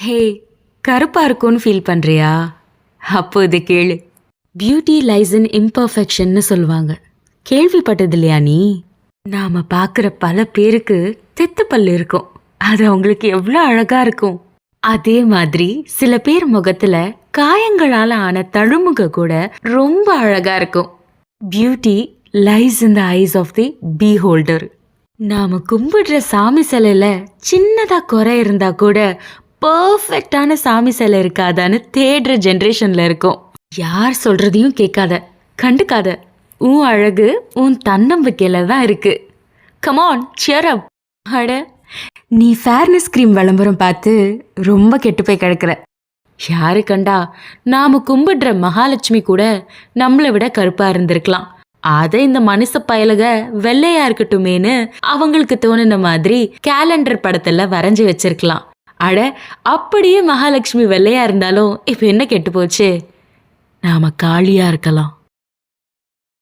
ஹே, கருப்பா இருக்கும்னு ஃபீல் பண்றியா? அப்போ இது கேளு. பியூட்டி லைஸ் இன் இம்பர்ஃபெக்ஷன்னு சொல்லுவாங்க. கேள்விப்பட்டது இல்லையா நீ? நாம பார்க்குற பல பேருக்கு தெத்து பல்லு இருக்கும். அது அவங்களுக்கு எவ்வளோ அழகா இருக்கும். அதே மாதிரி சில பேர் முகத்துல காயங்களால ஆன தழுமுக கூட ரொம்ப அழகா இருக்கும். Beauty lies in the eyes of the beholder. நாம கும்பிடுற சாமி சிலையில சின்னதா குறை இருந்தா கூட பர்ஃபெக்டான சாமி சிலை இருக்காதான்னு தேடுற ஜென்ரேஷன்ல இருக்கும். யார் சொல்றதையும் கேட்காத, கண்டுக்காத. உன் அழகு உன் தன்னம்பிக்கையில தான் இருக்கு. கமான், சியர் அப். அட, நீ ஃபேர்னஸ் கிரீம் விளம்பரம் பார்த்து ரொம்ப கெட்டு போய் கிடக்குற. யாரு கண்டா நாம கும்பிடுற மகாலட்சுமி கூட நம்மளை விட கருப்பா இருந்திருக்கலாம். அதை இந்த மனுஷ பயலுக வெள்ளையா இருக்கட்டுமேனு அவங்களுக்கு தோணுன மாதிரி கேலண்டர் படத்துல வரைஞ்சி வச்சிருக்கலாம். அட, அப்படியே மகாலட்சுமி வெள்ளையா இருந்தாலும் இப்ப என்ன கெட்டு போச்சு? நாம காளியா இருக்கலாம்.